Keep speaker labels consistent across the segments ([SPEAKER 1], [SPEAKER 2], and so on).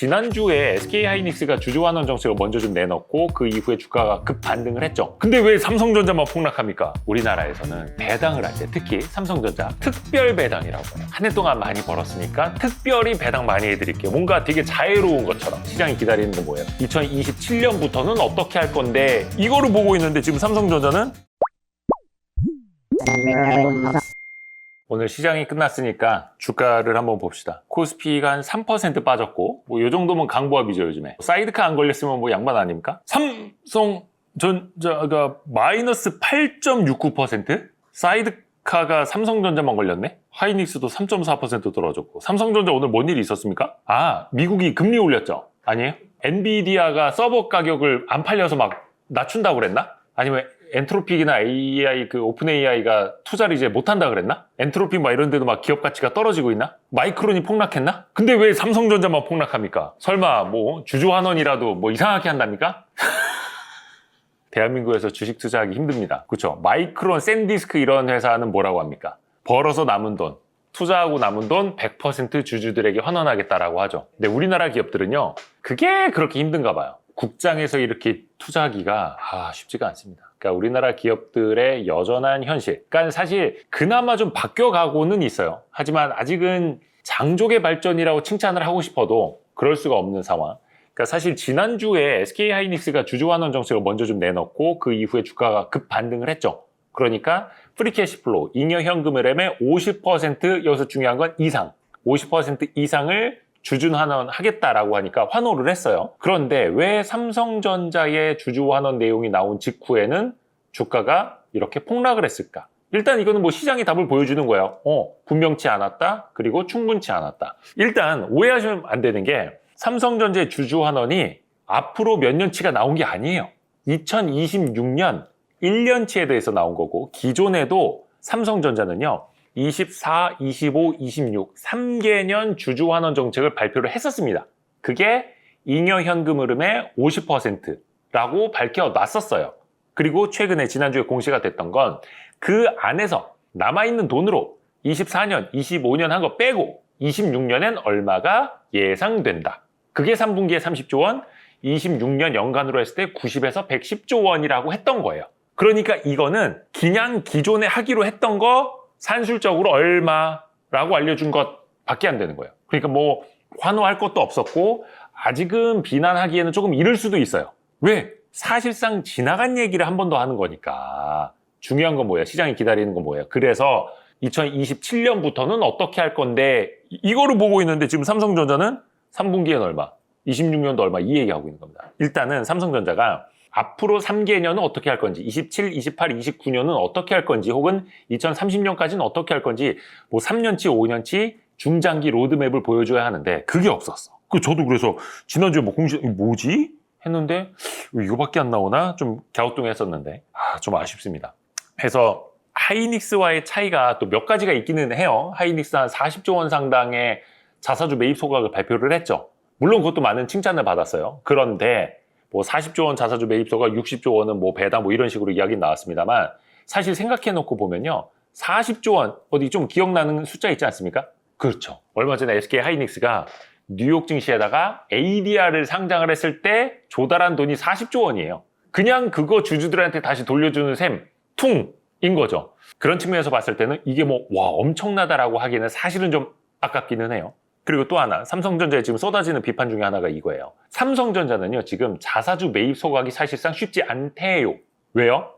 [SPEAKER 1] 지난주에 SK하이닉스가 주주환원 정책을 먼저 좀 내놓고 그 이후에 주가가 급 반등을 했죠. 근데 왜 삼성전자만 폭락합니까? 우리나라에서는 배당을 할 때 특히 삼성전자 특별 배당이라고 해요. 한 해 동안 많이 벌었으니까 특별히 배당 많이 해드릴게요. 뭔가 되게 자유로운 것처럼 시장이 기다리는 건 뭐예요? 2027년부터는 어떻게 할 건데 이거를 보고 있는데 지금 삼성전자는 오늘 시장이 끝났으니까 주가를 한번 봅시다. 코스피가 한 3% 빠졌고 뭐 이 정도면 강보합이죠 요즘에. 사이드카 안 걸렸으면 뭐 양반 아닙니까? 삼성전자가 마이너스 8.69%? 사이드카가 삼성전자만 걸렸네? 하이닉스도 3.4% 떨어졌고. 삼성전자 오늘 뭔 일이 있었습니까? 미국이 금리 올렸죠? 아니에요? 엔비디아가 서버 가격을 안 팔려서 막 낮춘다고 그랬나? 아니면 엔트로픽이나 AI, 오픈 AI가 투자를 이제 못한다 그랬나? 엔트로픽 막 이런 데도 막 기업 가치가 떨어지고 있나? 마이크론이 폭락했나? 근데 왜 삼성전자만 폭락합니까? 설마 뭐 주주환원이라도 뭐 이상하게 한답니까? 대한민국에서 주식 투자하기 힘듭니다. 그렇죠? 마이크론, 샌디스크 이런 회사는 뭐라고 합니까? 벌어서 남은 돈, 투자하고 남은 돈 100% 주주들에게 환원하겠다라고 하죠. 근데 우리나라 기업들은요, 그게 그렇게 힘든가 봐요. 국장에서 이렇게 투자하기가 쉽지가 않습니다. 그러니까 우리나라 기업들의 여전한 현실. 그러니까 사실 그나마 좀 바뀌어가고는 있어요. 하지만 아직은 장족의 발전이라고 칭찬을 하고 싶어도 그럴 수가 없는 상황. 그러니까 사실 지난주에 SK하이닉스가 주주환원 정책을 먼저 좀 내놓고 그 이후에 주가가 급 반등을 했죠. 그러니까 프리캐시플로우, 잉여 현금 흐름의 50% 여기서 중요한 건 이상, 50% 이상을 주주환원 하겠다라고 하니까 환호를 했어요. 그런데 왜 삼성전자의 주주환원 내용이 나온 직후에는 주가가 이렇게 폭락을 했을까? 일단 이거는 뭐 시장이 답을 보여주는 거예요. 분명치 않았다. 그리고 충분치 않았다. 일단 오해하시면 안 되는 게 삼성전자의 주주환원이 앞으로 몇 년치가 나온 게 아니에요. 2026년 1년치에 대해서 나온 거고 기존에도 삼성전자는요. 24, 25, 26, 3개년 주주환원 정책을 발표를 했었습니다. 그게 잉여 현금 흐름의 50%라고 밝혀놨었어요. 그리고 최근에 지난주에 공시가 됐던 건 그 안에서 남아있는 돈으로 24년, 25년 한 거 빼고 26년엔 얼마가 예상된다. 그게 3분기에 30조 원, 26년 연간으로 했을 때 90에서 110조 원이라고 했던 거예요. 그러니까 이거는 그냥 기존에 하기로 했던 거 산술적으로 얼마라고 알려준 것밖에 안 되는 거예요. 그러니까 뭐 환호할 것도 없었고 아직은 비난하기에는 조금 이를 수도 있어요. 왜? 사실상 지나간 얘기를 한 번 더 하는 거니까. 중요한 건 뭐예요? 시장이 기다리는 건 뭐예요? 그래서 2027년부터는 어떻게 할 건데 이거를 보고 있는데 지금 삼성전자는 3분기에는 얼마? 26년도 얼마? 이 얘기하고 있는 겁니다. 일단은 삼성전자가 앞으로 3개년은 어떻게 할 건지, 27, 28, 29년은 어떻게 할 건지, 혹은 2030년까지는 어떻게 할 건지, 뭐 3년치, 5년치 중장기 로드맵을 보여줘야 하는데 그게 없었어. 저도 그래서 지난주에 뭐 공시 뭐지? 했는데 이거밖에 안 나오나? 좀 갸우뚱했었는데 좀 아쉽습니다. 그래서 하이닉스와의 차이가 또 몇 가지가 있기는 해요. 하이닉스 한 40조 원 상당의 자사주 매입 소각을 발표를 했죠. 물론 그것도 많은 칭찬을 받았어요. 그런데 뭐 40조 원 자사주 매입소가 60조 원은 뭐 배당 뭐 이런 식으로 이야기 나왔습니다만 사실 생각해놓고 보면요. 40조 원 어디 좀 기억나는 숫자 있지 않습니까? 그렇죠. 얼마 전에 SK하이닉스가 뉴욕 증시에다가 ADR을 상장을 했을 때 조달한 돈이 40조 원이에요. 그냥 그거 주주들한테 다시 돌려주는 셈, 퉁인 거죠. 그런 측면에서 봤을 때는 이게 뭐 엄청나다라고 하기에는 사실은 좀 아깝기는 해요. 그리고 또 하나, 삼성전자에 지금 쏟아지는 비판 중에 하나가 이거예요. 삼성전자는요, 지금 자사주 매입 소각이 사실상 쉽지 않대요. 왜요?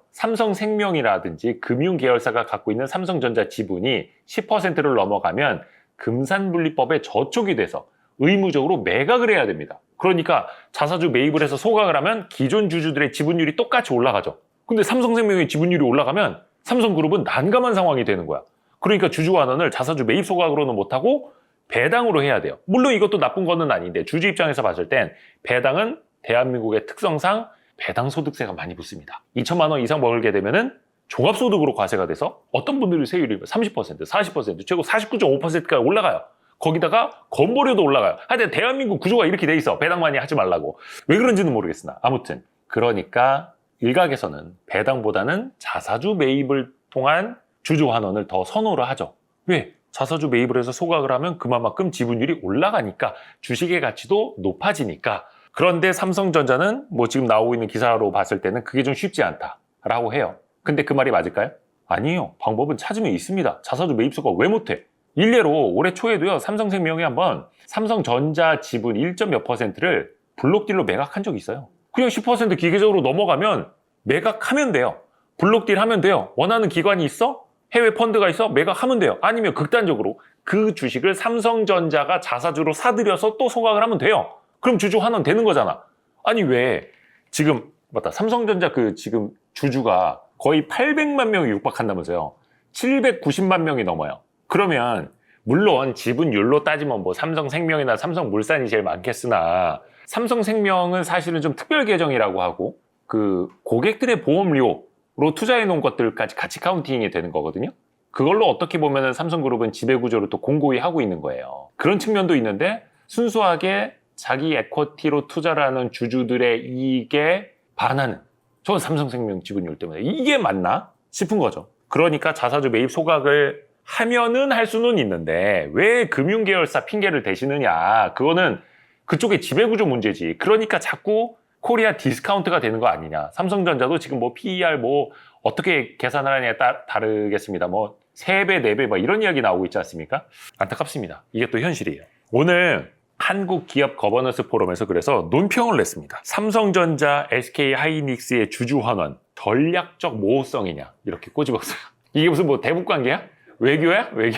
[SPEAKER 1] 삼성생명이라든지 금융계열사가 갖고 있는 삼성전자 지분이 10%를 넘어가면 금산분리법에 저촉이 돼서 의무적으로 매각을 해야 됩니다. 그러니까 자사주 매입을 해서 소각을 하면 기존 주주들의 지분율이 똑같이 올라가죠. 근데 삼성생명의 지분율이 올라가면 삼성그룹은 난감한 상황이 되는 거야. 그러니까 주주환원을 자사주 매입 소각으로는 못하고 배당으로 해야 돼요. 물론 이것도 나쁜 거는 아닌데 주주 입장에서 봤을 땐 배당은 대한민국의 특성상 배당 소득세가 많이 붙습니다. 2천만 원 이상 벌게 되면은 종합소득으로 과세가 돼서 어떤 분들이 세율이 30%, 40%, 최고 49.5%까지 올라가요. 거기다가 건보료도 올라가요. 하여튼 대한민국 구조가 이렇게 돼 있어. 배당 많이 하지 말라고. 왜 그런지는 모르겠으나 아무튼 그러니까 일각에서는 배당보다는 자사주 매입을 통한 주주환원을 더 선호를 하죠. 왜? 자사주 매입을 해서 소각을 하면 그만큼 지분율이 올라가니까 주식의 가치도 높아지니까. 그런데 삼성전자는 뭐 지금 나오고 있는 기사로 봤을 때는 그게 좀 쉽지 않다라고 해요. 근데 그 말이 맞을까요? 아니에요. 방법은 찾으면 있습니다. 자사주 매입소가 왜 못해? 일례로 올해 초에도요, 삼성생명이 한번 삼성전자 지분 1몇 %를 블록딜로 매각한 적이 있어요. 그냥 10% 기계적으로 넘어가면 매각하면 돼요. 블록딜 하면 돼요. 원하는 기관이 있어? 해외 펀드가 있어? 매각하면 돼요. 아니면 극단적으로 그 주식을 삼성전자가 자사주로 사들여서 또 소각을 하면 돼요. 그럼 주주 환원 되는 거잖아. 아니 왜 지금 맞다. 삼성전자 그 지금 주주가 거의 800만 명이 육박한다면서요. 790만 명이 넘어요. 그러면 물론 지분율로 따지면 뭐 삼성생명이나 삼성물산이 제일 많겠으나 삼성생명은 사실은 좀 특별 계정이라고 하고 그 고객들의 보험료로 투자해 놓은 것들까지 같이 카운팅이 되는 거거든요. 그걸로 어떻게 보면은 삼성그룹은 지배구조를 또 공고히 하고 있는 거예요. 그런 측면도 있는데 순수하게 자기 에쿼티로 투자를 하는 주주들의 이익에 반하는, 저는 삼성생명 지분율 때문에 이게 맞나 싶은 거죠. 그러니까 자사주 매입 소각을 하면은 할 수는 있는데 왜 금융계열사 핑계를 대시느냐. 그거는 그쪽의 지배구조 문제지. 그러니까 자꾸 코리아 디스카운트가 되는 거 아니냐. 삼성전자도 지금 뭐 PER 뭐 어떻게 계산을 하냐에 다르겠습니다. 뭐 3배, 4배 뭐 이런 이야기 나오고 있지 않습니까? 안타깝습니다. 이게 또 현실이에요. 오늘 한국 기업 거버넌스 포럼에서 그래서 논평을 냈습니다. 삼성전자, SK 하이닉스의 주주 환원 전략적 모호성이냐 이렇게 꼬집었어요. 이게 무슨 뭐 대북 관계야? 외교야? 외교?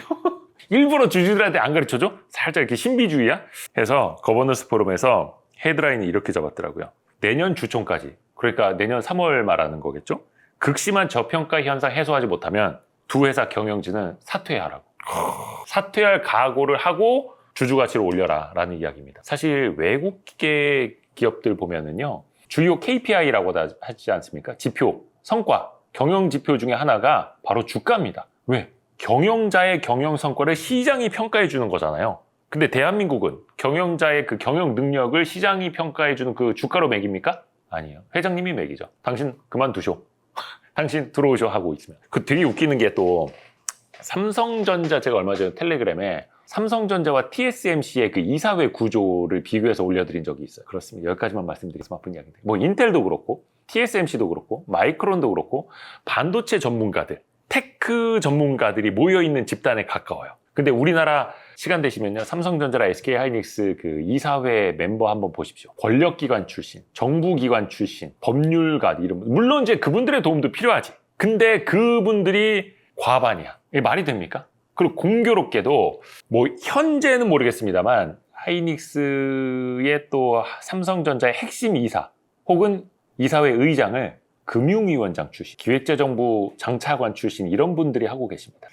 [SPEAKER 1] 일부러 주주들한테 안 가르쳐줘? 살짝 이렇게 신비주의야? 해서 거버넌스 포럼에서 헤드라인이 이렇게 잡았더라고요. 내년 주총까지, 그러니까 내년 3월 말하는 거겠죠? 극심한 저평가 현상 해소하지 못하면 두 회사 경영진은 사퇴하라고. 사퇴할 각오를 하고 주주 가치를 올려라 라는 이야기입니다. 사실 외국계 기업들 보면은요, 주요 KPI라고 하지 않습니까? 지표, 성과, 경영 지표 중에 하나가 바로 주가입니다. 왜? 경영자의 경영 성과를 시장이 평가해 주는 거잖아요. 근데 대한민국은 경영자의 그 경영 능력을 시장이 평가해 주는 그 주가로 매깁니까? 아니에요. 회장님이 매기죠. 당신 그만두쇼. 당신 들어오쇼 하고 있으면. 그 되게 웃기는 게 또 삼성전자, 제가 얼마 전에 텔레그램에 삼성전자와 TSMC의 그 이사회 구조를 비교해서 올려드린 적이 있어요. 그렇습니다. 여기까지만 말씀드리겠습니다. 아픈 이야기인데. 뭐 인텔도 그렇고 TSMC도 그렇고 마이크론도 그렇고 반도체 전문가들, 테크 전문가들이 모여있는 집단에 가까워요. 근데 우리나라 시간 되시면요, 삼성전자랑 SK 하이닉스 그 이사회 멤버 한번 보십시오. 권력기관 출신, 정부기관 출신, 법률가 이런, 물론 이제 그분들의 도움도 필요하지. 근데 그분들이 과반이야. 이게 말이 됩니까? 그리고 공교롭게도 뭐 현재는 모르겠습니다만 하이닉스의 또 삼성전자의 핵심 이사 혹은 이사회 의장을 금융위원장 출신, 기획재정부 장차관 출신 이런 분들이 하고 계십니다.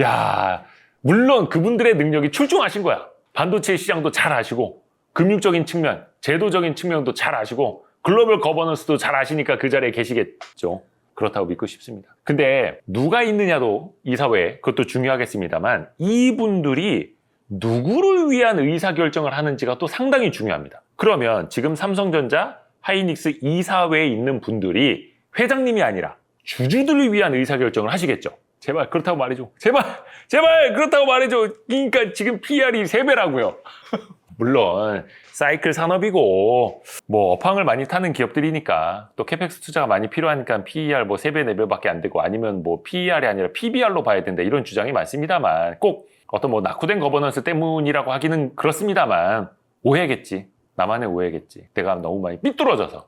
[SPEAKER 1] 야, 물론 그분들의 능력이 출중하신 거야. 반도체 시장도 잘 아시고 금융적인 측면, 제도적인 측면도 잘 아시고 글로벌 거버넌스도 잘 아시니까 그 자리에 계시겠죠. 그렇다고 믿고 싶습니다. 근데 누가 있느냐도 이사회에 그것도 중요하겠습니다만 이분들이 누구를 위한 의사결정을 하는지가 또 상당히 중요합니다. 그러면 지금 삼성전자, 하이닉스 이사회에 있는 분들이 회장님이 아니라 주주들을 위한 의사결정을 하시겠죠. 제발 그렇다고 말해줘. 제발 그렇다고 말해줘. 그러니까 지금 PR이 3배라고요. 물론 사이클 산업이고 뭐 업황을 많이 타는 기업들이니까 또 캐펙스 투자가 많이 필요하니까 PER 뭐 3배, 4배밖에 안 되고 아니면 뭐 PER이 아니라 PBR로 봐야 된다 이런 주장이 많습니다만 꼭 어떤 뭐 낙후된 거버넌스 때문이라고 하기는 그렇습니다만 오해겠지. 나만의 오해겠지. 내가 너무 많이 삐뚤어져서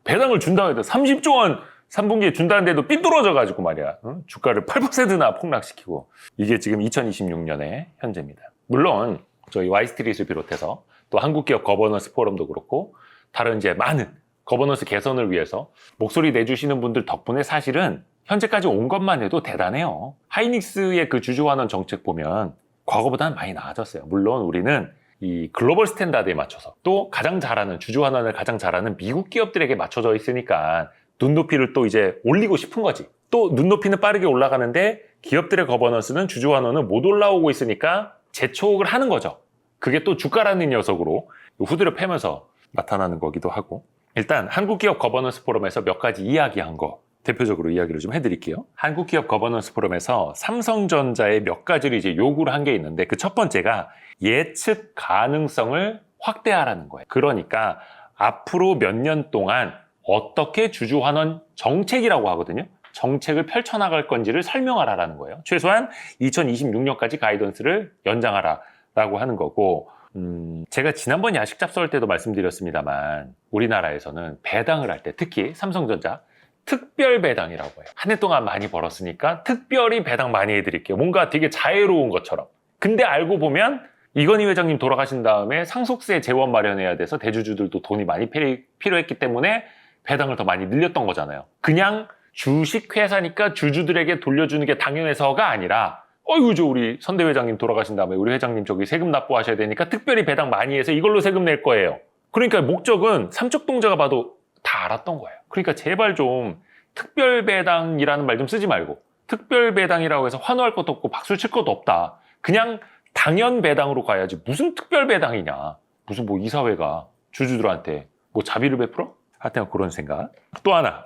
[SPEAKER 1] 배당을 준다고 해도 30조 원 3분기에 준다는데도 삐뚤어져가지고 말이야. 주가를 8%나 폭락시키고 이게 지금 2026년의 현재입니다. 물론 저희 Y스트릿을 비롯해서 또 한국기업 거버넌스 포럼도 그렇고 다른 이제 많은 거버넌스 개선을 위해서 목소리 내주시는 분들 덕분에 사실은 현재까지 온 것만 해도 대단해요. 하이닉스의 그 주주환원 정책 보면 과거보다는 많이 나아졌어요. 물론 우리는 이 글로벌 스탠다드에 맞춰서 또 가장 잘하는 주주환원을 가장 잘하는 미국 기업들에게 맞춰져 있으니까 눈높이를 또 이제 올리고 싶은 거지. 또 눈높이는 빠르게 올라가는데 기업들의 거버넌스는 주주환원은 못 올라오고 있으니까 재촉을 하는 거죠. 그게 또 주가라는 녀석으로 후드를 패면서 나타나는 거기도 하고 일단 한국기업 거버넌스 포럼에서 몇 가지 이야기한 거 대표적으로 이야기를 좀 해드릴게요. 한국기업 거버넌스 포럼에서 삼성전자의 몇 가지를 이제 요구를 한 게 있는데 그 첫 번째가 예측 가능성을 확대하라는 거예요. 그러니까 앞으로 몇 년 동안 어떻게 주주환원 정책이라고 하거든요. 정책을 펼쳐나갈 건지를 설명하라는 거예요. 최소한 2026년까지 가이던스를 연장하라라고 하는 거고 제가 지난번 야식 잡설 때도 말씀드렸습니다만 우리나라에서는 배당을 할 때 특히 삼성전자 특별 배당이라고 해요. 한 해 동안 많이 벌었으니까 특별히 배당 많이 해드릴게요. 뭔가 되게 자애로운 것처럼. 근데 알고 보면 이건희 회장님 돌아가신 다음에 상속세 재원 마련해야 돼서 대주주들도 돈이 많이 필요했기 때문에 배당을 더 많이 늘렸던 거잖아요. 그냥 주식회사니까 주주들에게 돌려주는 게 당연해서가 아니라 어이구 저 우리 선대 회장님 돌아가신 다음에 우리 회장님 저기 세금 납부하셔야 되니까 특별히 배당 많이 해서 이걸로 세금 낼 거예요. 그러니까 목적은 삼척동자가 봐도 다 알았던 거예요. 그러니까 제발 좀 특별배당이라는 말 좀 쓰지 말고 특별배당이라고 해서 환호할 것도 없고 박수 칠 것도 없다. 그냥 당연배당으로 가야지 무슨 특별배당이냐. 무슨 뭐 이사회가 주주들한테 뭐 자비를 베풀어? 하여튼 그런 생각. 또 하나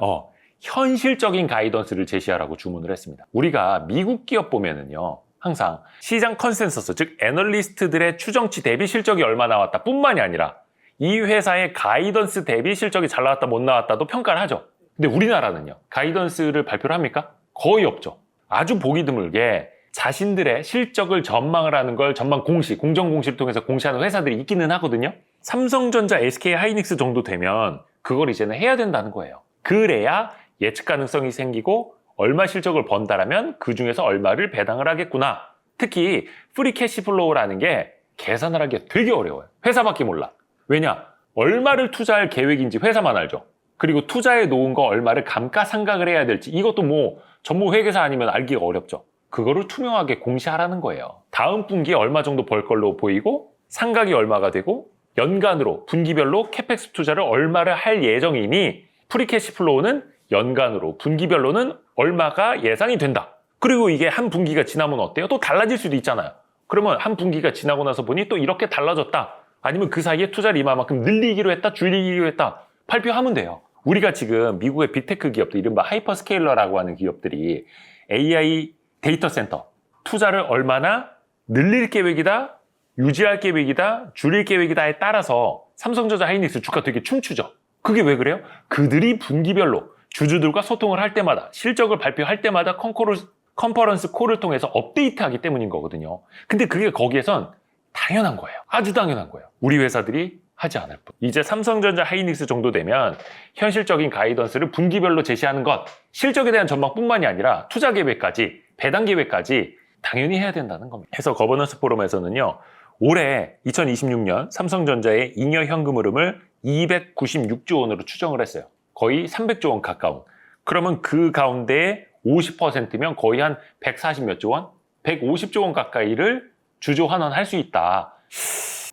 [SPEAKER 1] 현실적인 가이던스를 제시하라고 주문을 했습니다. 우리가 미국 기업 보면은요 항상 시장 컨센서스 즉 애널리스트들의 추정치 대비 실적이 얼마 나왔다 뿐만이 아니라 이 회사의 가이던스 대비 실적이 잘 나왔다 못 나왔다도 평가를 하죠. 근데 우리나라는요 가이던스를 발표를 합니까? 거의 없죠. 아주 보기 드물게 자신들의 실적을 전망을 하는 걸 전망 공시, 공정 공시를 통해서 공시하는 회사들이 있기는 하거든요. 삼성전자, SK 하이닉스 정도 되면 그걸 이제는 해야 된다는 거예요. 그래야 예측 가능성이 생기고 얼마 실적을 번다라면 그 중에서 얼마를 배당을 하겠구나. 특히 프리 캐시플로우라는 게 계산을 하기가 되게 어려워요. 회사밖에 몰라. 왜냐? 얼마를 투자할 계획인지 회사만 알죠. 그리고 투자해 놓은 거 얼마를 감가상각을 해야 될지 이것도 뭐 전문 회계사 아니면 알기가 어렵죠. 그거를 투명하게 공시하라는 거예요. 다음 분기에 얼마 정도 벌 걸로 보이고 상각이 얼마가 되고 연간으로 분기별로 캐펙스 투자를 얼마를 할 예정이니 프리캐시플로우는 연간으로 분기별로는 얼마가 예상이 된다. 그리고 이게 한 분기가 지나면 어때요? 또 달라질 수도 있잖아요. 그러면 한 분기가 지나고 나서 보니 또 이렇게 달라졌다. 아니면 그 사이에 투자를 이만큼 늘리기로 했다, 줄이기로 했다. 발표하면 돼요. 우리가 지금 미국의 빅테크 기업들, 이른바 하이퍼스케일러라고 하는 기업들이 AI 데이터 센터 투자를 얼마나 늘릴 계획이다, 유지할 계획이다, 줄일 계획이다에 따라서 삼성전자 하이닉스 주가 되게 춤추죠. 그게 왜 그래요? 그들이 분기별로 주주들과 소통을 할 때마다 실적을 발표할 때마다 컨퍼런스 콜을 통해서 업데이트하기 때문인 거거든요. 근데 그게 거기에선 당연한 거예요. 아주 당연한 거예요. 우리 회사들이 하지 않을 뿐. 이제 삼성전자 하이닉스 정도 되면 현실적인 가이던스를 분기별로 제시하는 것, 실적에 대한 전망뿐만이 아니라 투자 계획까지, 배당 계획까지 당연히 해야 된다는 겁니다. 해서 거버넌스 포럼에서는요, 올해 2026년 삼성전자의 잉여 현금 흐름을 296조 원으로 추정을 했어요. 거의 300조 원 가까운. 그러면 그 가운데 50%면 거의 한 140 몇 조 원? 150조 원 가까이를 주주 환원할 수 있다.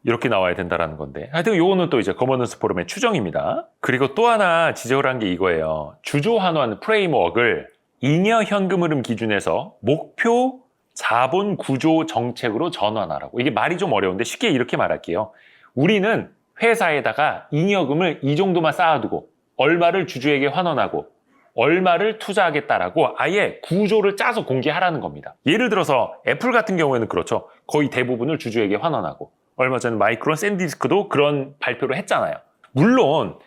[SPEAKER 1] 이렇게 나와야 된다는 건데. 하여튼 요거는 또 이제 거버넌스 포럼의 추정입니다. 그리고 또 하나 지적을 한 게 이거예요. 주주 환원 프레임워크를 잉여 현금 흐름 기준에서 목표 자본 구조 정책으로 전환하라고. 이게 말이 좀 어려운데 쉽게 이렇게 말할게요. 우리는 회사에다가 잉여금을 이 정도만 쌓아두고 얼마를 주주에게 환원하고 얼마를 투자하겠다라고 아예 구조를 짜서 공개하라는 겁니다. 예를 들어서 애플 같은 경우에는 그렇죠. 거의 대부분을 주주에게 환원하고 얼마 전 마이크론 샌디스크도 그런 발표를 했잖아요. 물론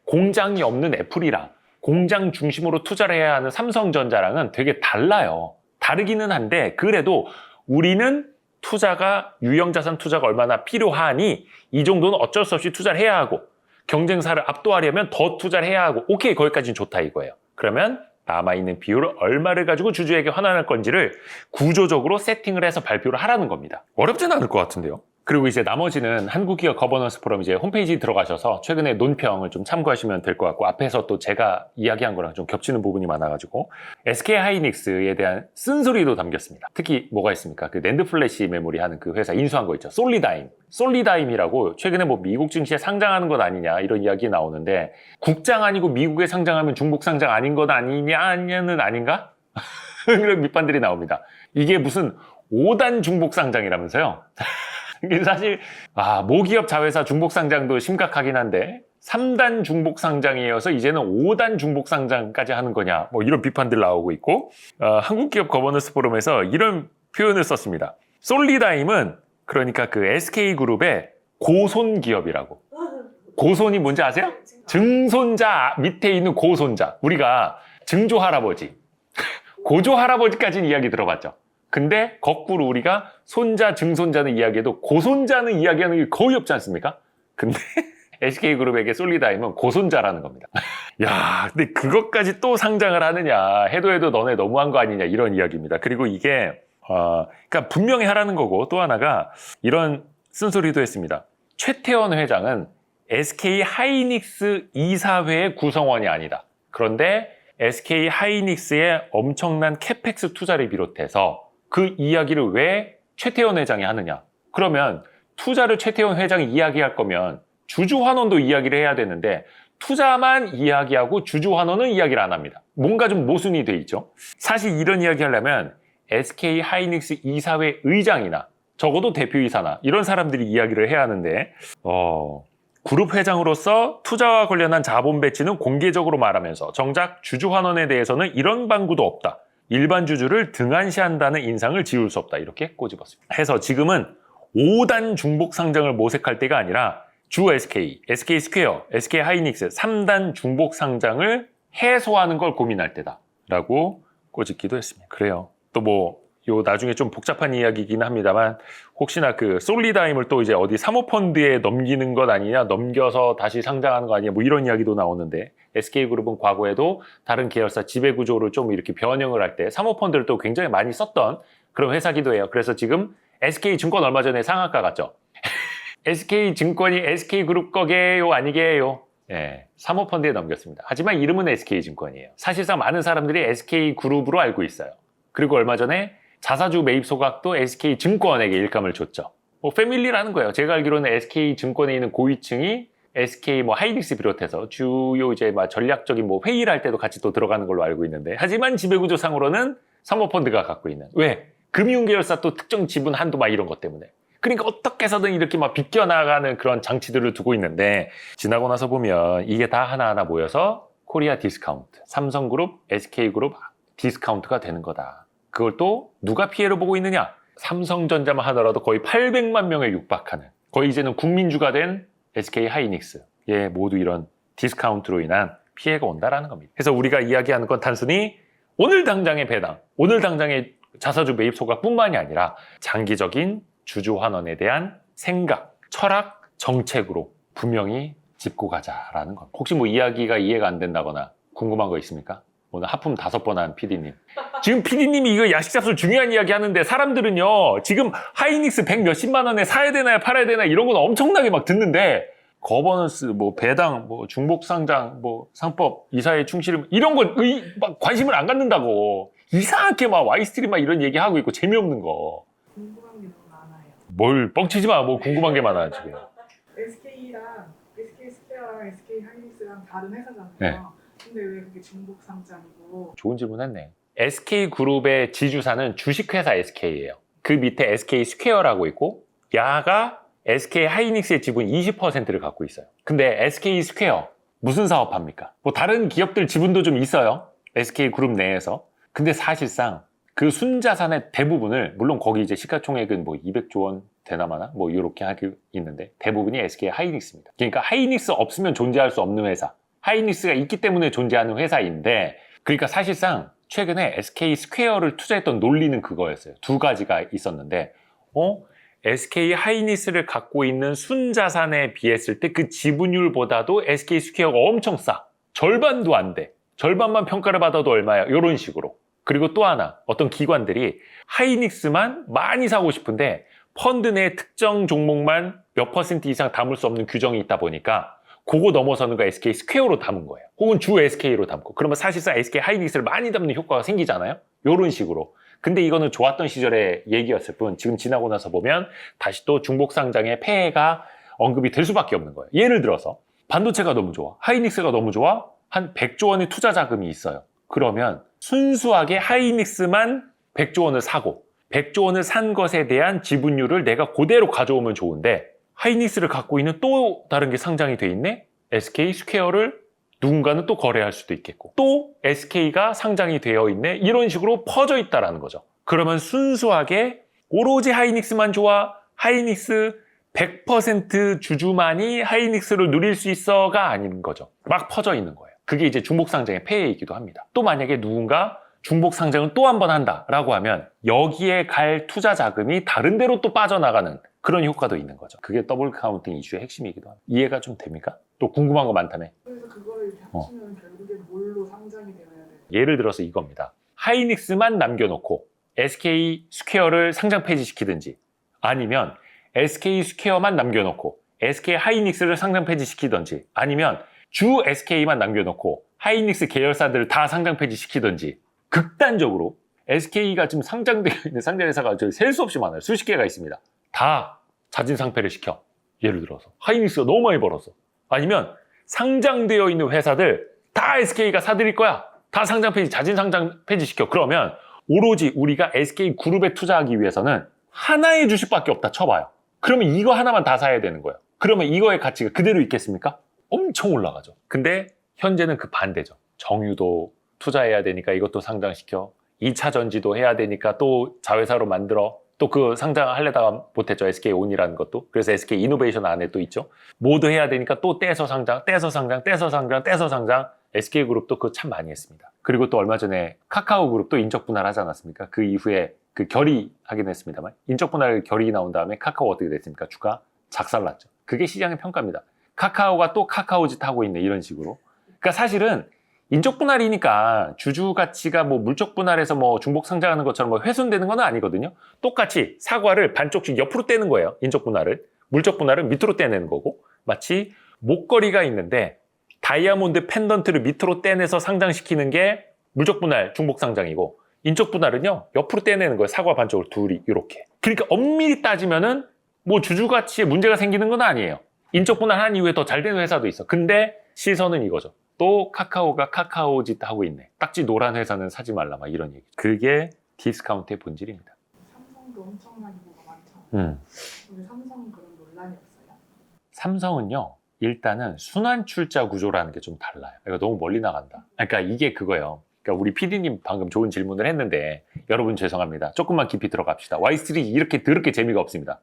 [SPEAKER 1] 공장이 없는 애플이랑 공장 중심으로 투자를 해야 하는 삼성전자랑은 되게 달라요. 다르기는 한데 그래도 우리는 투자가 유형자산 투자가 얼마나 필요하니 이 정도는 어쩔 수 없이 투자를 해야 하고 경쟁사를 압도하려면 더 투자를 해야 하고 오케이 거기까지는 좋다 이거예요. 그러면 남아있는 비율을 얼마를 가지고 주주에게 환원할 건지를 구조적으로 세팅을 해서 발표를 하라는 겁니다. 어렵진 않을 것 같은데요. 그리고 이제 나머지는 한국기업 거버넌스 포럼 이제 홈페이지 들어가셔서 최근에 논평을 좀 참고하시면 될 것 같고 앞에서 또 제가 이야기한 거랑 좀 겹치는 부분이 많아가지고 SK 하이닉스에 대한 쓴소리도 담겼습니다. 특히 뭐가 있습니까? 그 낸드 플래시 메모리 하는 그 회사 인수한 거 있죠. 솔리다임이라고 최근에 뭐 미국 증시에 상장하는 것 아니냐 이런 이야기 나오는데 국장 아니고 미국에 상장하면 중복 상장 아닌 것 아니냐는 아닌가? 그런 밑반들이 나옵니다. 이게 무슨 5단 중복 상장이라면서요. 사실 모기업 자회사 중복 상장도 심각하긴 한데 3단 중복 상장이어서 이제는 5단 중복 상장까지 하는 거냐, 뭐 이런 비판들 나오고 있고, 한국기업 거버넌스 포럼에서 이런 표현을 썼습니다. 솔리다임은 그러니까 그 SK그룹의 고손 기업이라고. 고손이 뭔지 아세요? 증손자 밑에 있는 고손자. 우리가 증조 할아버지, 고조 할아버지까지는 이야기 들어봤죠. 근데 거꾸로 우리가 손자, 증손자는 이야기해도 고손자는 이야기하는 게 거의 없지 않습니까? 근데 SK그룹에게 솔리다임은 고손자라는 겁니다. 야, 근데 그것까지 또 상장을 하느냐, 해도 너네 너무한 거 아니냐, 이런 이야기입니다. 그리고 이게 그러니까 분명히 하라는 거고, 또 하나가 이런 쓴소리도 했습니다. 최태원 회장은 SK 하이닉스 이사회의 구성원이 아니다. 그런데 SK 하이닉스의 엄청난 캐펙스 투자를 비롯해서 그 이야기를 왜 최태원 회장이 하느냐? 그러면 투자를 최태원 회장이 이야기할 거면 주주환원도 이야기를 해야 되는데 투자만 이야기하고 주주환원은 이야기를 안 합니다. 뭔가 좀 모순이 돼 있죠. 사실 이런 이야기 하려면 SK 하이닉스 이사회 의장이나 적어도 대표이사나 이런 사람들이 이야기를 해야 하는데 그룹 회장으로서 투자와 관련한 자본 배치는 공개적으로 말하면서 정작 주주환원에 대해서는 이런 방구도 없다. 일반 주주를 등한시한다는 인상을 지울 수 없다. 이렇게 꼬집었습니다. 해서 지금은 5단 중복 상장을 모색할 때가 아니라 주 SK, SK 스퀘어, SK 하이닉스 3단 중복 상장을 해소하는 걸 고민할 때다. 라고 꼬집기도 했습니다. 그래요. 또 요 나중에 좀 복잡한 이야기이긴 합니다만 혹시나 그 솔리다임을 또 이제 어디 사모펀드에 넘기는 것 아니냐, 넘겨서 다시 상장하는 거 아니냐, 뭐 이런 이야기도 나오는데 SK그룹은 과거에도 다른 계열사 지배구조를 좀 이렇게 변형을 할 때 사모펀드를 또 굉장히 많이 썼던 그런 회사기도 해요. 그래서 지금 SK증권 얼마 전에 상한가 갔죠. SK증권이 SK그룹 거게요, 아니게요? 예, 사모펀드에 넘겼습니다. 하지만 이름은 SK증권이에요. 사실상 많은 사람들이 SK그룹으로 알고 있어요. 그리고 얼마 전에 자사주 매입 소각도 SK증권에게 일감을 줬죠. 패밀리라는 거예요. 제가 알기로는 SK증권에 있는 고위층이 SK 하이닉스 비롯해서 주요 이제 전략적인 회의를 할 때도 같이 또 들어가는 걸로 알고 있는데, 하지만 지배구조상으로는 사모펀드가 갖고 있는, 왜? 금융계열사 또 특정 지분 한도 이런 것 때문에. 그러니까 어떻게 해서든 이렇게 비껴나가는 그런 장치들을 두고 있는데, 지나고 나서 보면 이게 다 하나하나 모여서 코리아 디스카운트, 삼성그룹, SK그룹 디스카운트가 되는 거다. 그걸 또 누가 피해를 보고 있느냐? 삼성전자만 하더라도 거의 800만 명에 육박하는, 거의 이제는 국민주가 된 SK 하이닉스. 예, 모두 이런 디스카운트로 인한 피해가 온다라는 겁니다. 그래서 우리가 이야기하는 건 단순히 오늘 당장의 배당, 오늘 당장의 자사주 매입 소각뿐만이 아니라 장기적인 주주 환원에 대한 생각, 철학, 정책으로 분명히 짚고 가자라는 겁니다. 혹시 이야기가 이해가 안 된다거나 궁금한 거 있습니까? 오늘 하품 5번 한 PD님. 지금 PD님이 이거 야식잡술 중요한 이야기 하는데 사람들은요, 지금 하이닉스 100 몇십만 원에 사야 되나요, 팔아야 되나요, 이런 건 엄청나게 듣는데, 거버넌스, 배당, 중복상장, 상법, 이사회 충실, 이런 건 관심을 안 갖는다고. 이상하게 Y스트림 이런 얘기하고 있고 재미없는 거.
[SPEAKER 2] 궁금한 게 너무 많아요.
[SPEAKER 1] 뭘 뻥치지 마. 궁금한 게 많아, 지금.
[SPEAKER 2] SK랑 SK 스퀘어랑 SK 하이닉스랑 다른 회사잖아요.
[SPEAKER 1] 네.
[SPEAKER 2] 근데 왜 그게 중복 상장이고?
[SPEAKER 1] 좋은 질문 했네. SK그룹의 지주사는 주식회사 SK예요. 그 밑에 SK 스퀘어라고 있고, 야가 SK 하이닉스의 지분 20%를 갖고 있어요. 근데 SK 스퀘어 무슨 사업합니까? 다른 기업들 지분도 좀 있어요. SK그룹 내에서. 근데 사실상 그 순자산의 대부분을, 물론 거기 이제 시가총액은 200조 원 되나마나 이렇게 하고 있는데, 대부분이 SK 하이닉스입니다. 그러니까 하이닉스 없으면 존재할 수 없는 회사, 하이닉스가 있기 때문에 존재하는 회사인데, 그러니까 사실상 최근에 SK 스퀘어를 투자했던 논리는 그거였어요. 두 가지가 있었는데, SK 하이닉스를 갖고 있는 순자산에 비했을 때 그 지분율보다도 SK 스퀘어가 엄청 싸. 절반도 안 돼. 절반만 평가를 받아도 얼마야? 이런 식으로. 그리고 또 하나, 어떤 기관들이 하이닉스만 많이 사고 싶은데 펀드 내 특정 종목만 몇 % 이상 담을 수 없는 규정이 있다 보니까 그거 넘어서는 거 SK 스퀘어로 담은 거예요. 혹은 주 SK로 담고. 그러면 사실상 SK 하이닉스를 많이 담는 효과가 생기잖아요. 이런 식으로. 근데 이거는 좋았던 시절의 얘기였을 뿐, 지금 지나고 나서 보면 다시 또 중복상장의 폐해가 언급이 될 수밖에 없는 거예요. 예를 들어서 반도체가 너무 좋아, 하이닉스가 너무 좋아, 한 100조 원의 투자 자금이 있어요. 그러면 순수하게 하이닉스만 100조 원을 사고 100조 원을 산 것에 대한 지분율을 내가 그대로 가져오면 좋은데, 하이닉스를 갖고 있는 또 다른 게 상장이 돼 있네? SK 스퀘어를 누군가는 또 거래할 수도 있겠고 또 SK가 상장이 되어 있네 이런 식으로 퍼져 있다라는 거죠. 그러면 순수하게 오로지 하이닉스만 좋아 하이닉스 100% 주주만이 하이닉스를 누릴 수 있어가 아닌 거죠. 막 퍼져 있는 거예요. 그게 이제 중복 상장의 폐해이기도 합니다. 또 만약에 누군가 중복 상장을 또 한 번 한다라고 하면 여기에 갈 투자 자금이 다른 데로 또 빠져나가는 그런 효과도 있는 거죠. 그게 더블 카운팅 이슈의 핵심이기도 합니다. 이해가 좀 됩니까? 또 궁금한 거 많다며.
[SPEAKER 2] 그래서 그거를 이렇게 합치면 결국엔 뭘로 상장이 되어야 돼요?
[SPEAKER 1] 예를 들어서 이겁니다. 하이닉스만 남겨놓고 SK 스퀘어를 상장 폐지시키든지 아니면 SK 스퀘어만 남겨놓고 SK 하이닉스를 상장 폐지시키든지 아니면 주 SK만 남겨놓고 하이닉스 계열사들을 다 상장 폐지시키든지 극단적으로 SK가 지금 상장되어 있는 상장회사가 셀 수 없이 많아요. 수십 개가 있습니다. 다 자진상폐를 시켜. 예를 들어서 하이닉스가 너무 많이 벌었어. 아니면 상장되어 있는 회사들 다 SK가 사들일 거야. 다 상장 폐지, 자진 상장 폐지시켜. 그러면 오로지 우리가 SK 그룹에 투자하기 위해서는 하나의 주식밖에 없다 쳐봐요. 그러면 이거 하나만 다 사야 되는 거예요. 그러면 이거의 가치가 그대로 있겠습니까? 엄청 올라가죠. 근데 현재는 그 반대죠. 정유도 투자해야 되니까 이것도 상장시켜. 2차 전지도 해야 되니까 또 자회사로 만들어. 또 그 상장하려다가 못했죠. SK온이라는 것도. 그래서 SK 이노베이션 안에 또 있죠. 모두 해야 되니까 또 떼서 상장, 떼서 상장, 떼서 상장, 떼서 상장. SK그룹도 그거 참 많이 했습니다. 그리고 또 얼마 전에 카카오그룹도 인적 분할하지 않았습니까? 그 이후에 그 결의하긴 했습니다만 인적 분할 결의 나온 다음에 카카오 어떻게 됐습니까? 주가 작살났죠. 그게 시장의 평가입니다. 카카오가 또 카카오짓 하고 있네 이런 식으로. 그러니까 사실은 인적 분할이니까 주주 가치가 뭐 물적 분할해서 뭐 중복 상장하는 것처럼 뭐 훼손되는 건 아니거든요. 똑같이 사과를 반쪽씩 옆으로 떼는 거예요. 인적 분할을. 물적 분할은 밑으로 떼내는 거고 마치 목걸이가 있는데 다이아몬드 펜던트를 밑으로 떼내서 상장시키는 게 물적 분할 중복 상장이고 인적 분할은요 옆으로 떼내는 거예요. 사과 반쪽을 둘이 이렇게. 그러니까 엄밀히 따지면은 뭐 주주 가치에 문제가 생기는 건 아니에요. 인적 분할한 이후에 더 잘 되는 회사도 있어. 근데 시선은 이거죠. 또 카카오가 카카오짓 하고 있네. 딱지 노란 회사는 사지 말라 막 이런 얘기. 그게 디스카운트의 본질입니다.
[SPEAKER 2] 삼성도 엄청나게 뭐가 많잖아요. 근데 삼성은 그런 논란이 없어요?
[SPEAKER 1] 삼성은요. 일단은 순환 출자 구조라는 게 좀 달라요. 이거 너무 멀리 나간다. 그러니까 이게 그거예요. 그러니까 우리 PD님 방금 좋은 질문을 했는데 여러분 죄송합니다. 조금만 깊이 들어갑시다. Y3 이렇게 더럽게 재미가 없습니다.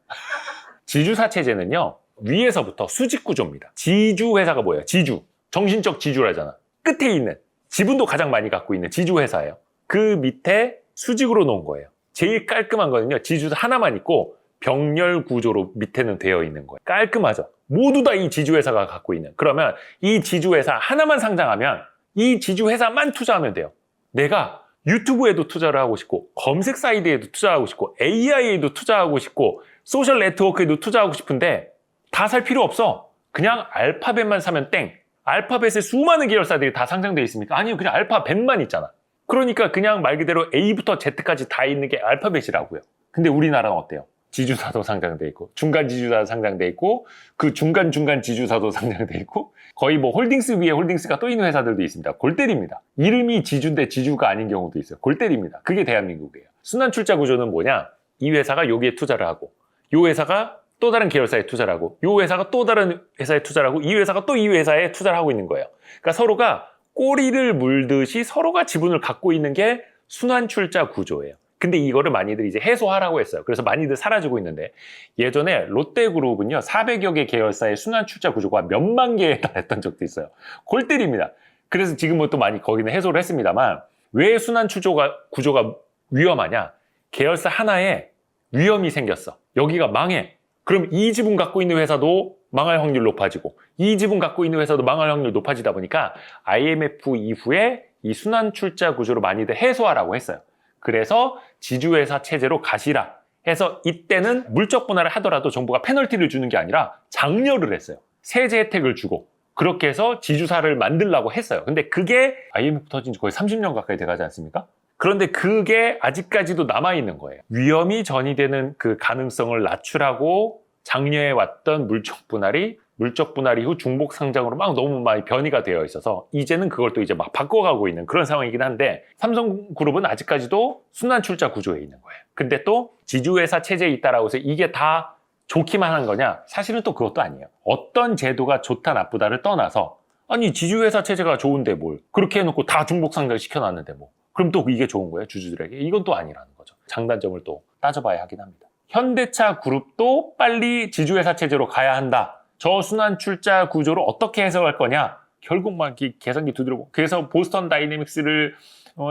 [SPEAKER 1] 지주사 체제는요. 위에서부터 수직 구조입니다. 지주 회사가 뭐예요? 지주. 정신적 지주라잖아. 끝에 있는 지분도 가장 많이 갖고 있는 지주 회사예요. 그 밑에 수직으로 놓은 거예요. 제일 깔끔한 거는요. 지주 하나만 있고 병렬 구조로 밑에는 되어 있는 거예요. 깔끔하죠. 모두 다 이 지주 회사가 갖고 있는. 그러면 이 지주 회사 하나만 상장하면 이 지주 회사만 투자하면 돼요. 내가 유튜브에도 투자를 하고 싶고 검색 사이트에도 투자하고 싶고 AI에도 투자하고 싶고 소셜 네트워크에도 투자하고 싶은데 다 살 필요 없어. 그냥 알파벳만 사면 땡. 알파벳에 수많은 계열사들이 다 상장되어 있습니까? 아니요. 그냥 알파벳만 있잖아. 그러니까 그냥 말 그대로 A부터 Z까지 다 있는 게 알파벳이라고요. 근데 우리나라는 어때요? 지주사도 상장돼 있고 중간 지주사 상장돼 있고 그 중간 지주사도 상장돼 있고 거의 뭐 홀딩스 위에 홀딩스가 또 있는 회사들도 있습니다. 골 때립니다. 이름이 지주인데 지주가 아닌 경우도 있어요. 골 때립니다. 그게 대한민국이에요. 순환 출자 구조는 뭐냐? 이 회사가 여기에 투자를 하고 이 회사가 또 다른 계열사에 투자를 하고 이 회사가 또 다른 회사에 투자를 하고 이 회사가 또 이 회사에 투자를 하고 있는 거예요. 그러니까 서로가 꼬리를 물듯이 서로가 지분을 갖고 있는 게 순환 출자 구조예요. 근데 이거를 많이들 이제 해소하라고 했어요. 그래서 많이들 사라지고 있는데 예전에 롯데그룹은요 400여 개 계열사의 순환 출자 구조가 몇만 개에 달했던 적도 있어요. 골 때립니다. 그래서 지금은 또 많이 거기는 해소를 했습니다만 왜 순환 출자 구조가 위험하냐? 계열사 하나에 위험이 생겼어. 여기가 망해. 그럼 이 지분 갖고 있는 회사도 망할 확률 높아지고 이 지분 갖고 있는 회사도 망할 확률 높아지다 보니까 IMF 이후에 이 순환 출자 구조를 많이들 해소하라고 했어요. 그래서 지주회사 체제로 가시라 해서 이때는 물적 분할을 하더라도 정부가 페널티를 주는 게 아니라 장려를 했어요. 세제 혜택을 주고 그렇게 해서 지주사를 만들려고 했어요. 근데 그게 IMF 터진 지 거의 30년 가까이 돼가지 않습니까? 그런데 그게 아직까지도 남아있는 거예요. 위험이 전이되는 그 가능성을 낮추라고 장려해왔던 물적 분할 이후 중복 상장으로 막 너무 많이 변이가 되어 있어서 이제는 그걸 또 이제 막 바꿔가고 있는 그런 상황이긴 한데 삼성그룹은 아직까지도 순환 출자 구조에 있는 거예요. 근데 또 지주회사 체제에 있다라고 해서 이게 다 좋기만 한 거냐? 사실은 또 그것도 아니에요. 어떤 제도가 좋다 나쁘다를 떠나서 아니 지주회사 체제가 좋은데 뭘 그렇게 해놓고 다 중복 상장시켜놨는데 뭐 그럼 또 이게 좋은 거예요 주주들에게? 이건 또 아니라는 거죠. 장단점을 또 따져봐야 하긴 합니다. 현대차 그룹도 빨리 지주회사 체제로 가야 한다. 저순환 출자 구조를 어떻게 해석할 거냐? 결국 막 계산기 두드려보고 그래서 보스턴 다이내믹스를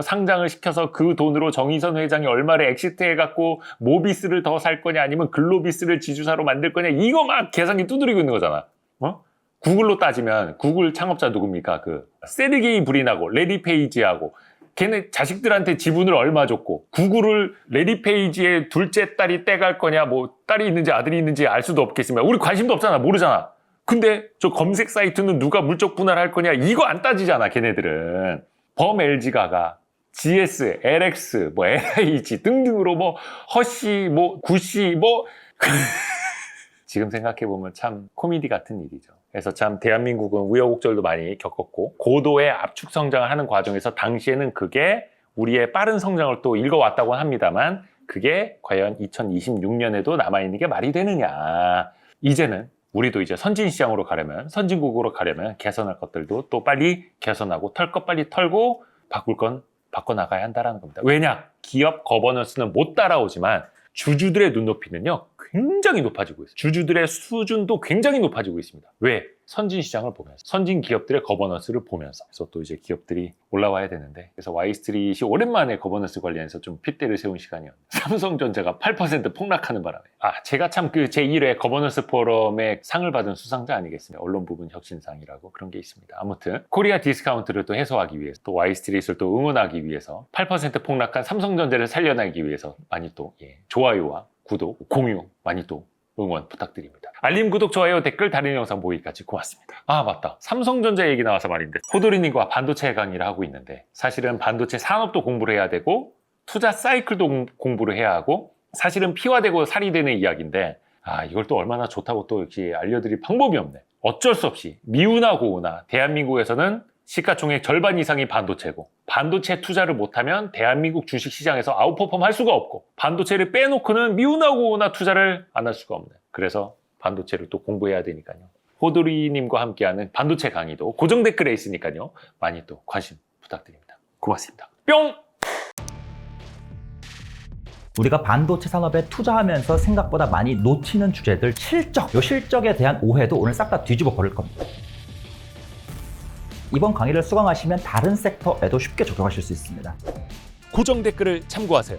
[SPEAKER 1] 상장을 시켜서 그 돈으로 정의선 회장이 얼마를 엑시트해갖고 모비스를 더 살 거냐 아니면 글로비스를 지주사로 만들 거냐 이거 막 계산기 두드리고 있는 거잖아. 구글로 따지면 구글 창업자 누굽니까? 그 세르게이 브린하고 레리 페이지하고 걔네 자식들한테 지분을 얼마 줬고 구글을 레리 페이지의 둘째 딸이 떼갈 거냐 뭐 딸이 있는지 아들이 있는지 알 수도 없겠으면 우리 관심도 없잖아. 모르잖아. 근데 저 검색 사이트는 누가 물적 분할할 거냐 이거 안 따지잖아. 걔네들은 범 LG가가 GS, LX, 뭐 LIG 등등으로 뭐 허씨, 뭐 구씨 뭐 지금 생각해보면 참 코미디 같은 일이죠. 그래서 참 대한민국은 우여곡절도 많이 겪었고 고도의 압축 성장을 하는 과정에서 당시에는 그게 우리의 빠른 성장을 또 읽어왔다고 합니다만 그게 과연 2026년에도 남아있는 게 말이 되느냐. 이제는 우리도 이제 선진시장으로 가려면 선진국으로 가려면 개선할 것들도 또 빨리 개선하고 털 것 빨리 털고 바꿀 건 바꿔나가야 한다는 겁니다. 왜냐? 기업 거버넌스는 못 따라오지만 주주들의 눈높이는요 굉장히 높아지고 있어요. 주주들의 수준도 굉장히 높아지고 있습니다. 왜? 선진시장을 보면서 선진 기업들의 거버넌스를 보면서 그래서 또 이제 기업들이 올라와야 되는데 그래서 와이스트릿이 오랜만에 거버넌스 관련해서 좀 핏대를 세운 시간이었는데 삼성전자가 8% 폭락하는 바람에 제가 참 그 제1회 거버넌스 포럼에 상을 받은 수상자 아니겠습니까? 언론 부분 혁신상이라고 그런 게 있습니다. 아무튼 코리아 디스카운트를 또 해소하기 위해서 또 와이스트릿을 또 응원하기 위해서 8% 폭락한 삼성전자를 살려내기 위해서 많이 또 좋아요와 구독, 공유 많이 또 응원 부탁드립니다. 알림, 구독, 좋아요, 댓글, 다른 영상 보기까지 고맙습니다. 맞다. 삼성전자 얘기 나와서 말인데 호돌이님과 반도체 강의를 하고 있는데 사실은 반도체 산업도 공부를 해야 되고 투자 사이클도 공부를 해야 하고 사실은 피와 되고 살이 되는 이야기인데 이걸 또 얼마나 좋다고 또 이렇게 알려드릴 방법이 없네. 어쩔 수 없이 미우나 고우나 대한민국에서는 시가총액 절반 이상이 반도체고 반도체 투자를 못하면 대한민국 주식시장에서 아웃퍼폼 할 수가 없고 반도체를 빼놓고는 미우나 고우나 투자를 안 할 수가 없네. 그래서 반도체를 또 공부해야 되니까요. 호돌이님과 함께하는 반도체 강의도 고정 댓글에 있으니까요. 많이 또 관심 부탁드립니다. 고맙습니다. 뿅!
[SPEAKER 3] 우리가 반도체 산업에 투자하면서 생각보다 많이 놓치는 주제들 이 실적에 대한 오해도 오늘 싹 다 뒤집어 버릴 겁니다. 이번 강의를 수강하시면 다른 섹터에도 쉽게 적용하실 수 있습니다.
[SPEAKER 1] 고정 댓글을 참고하세요.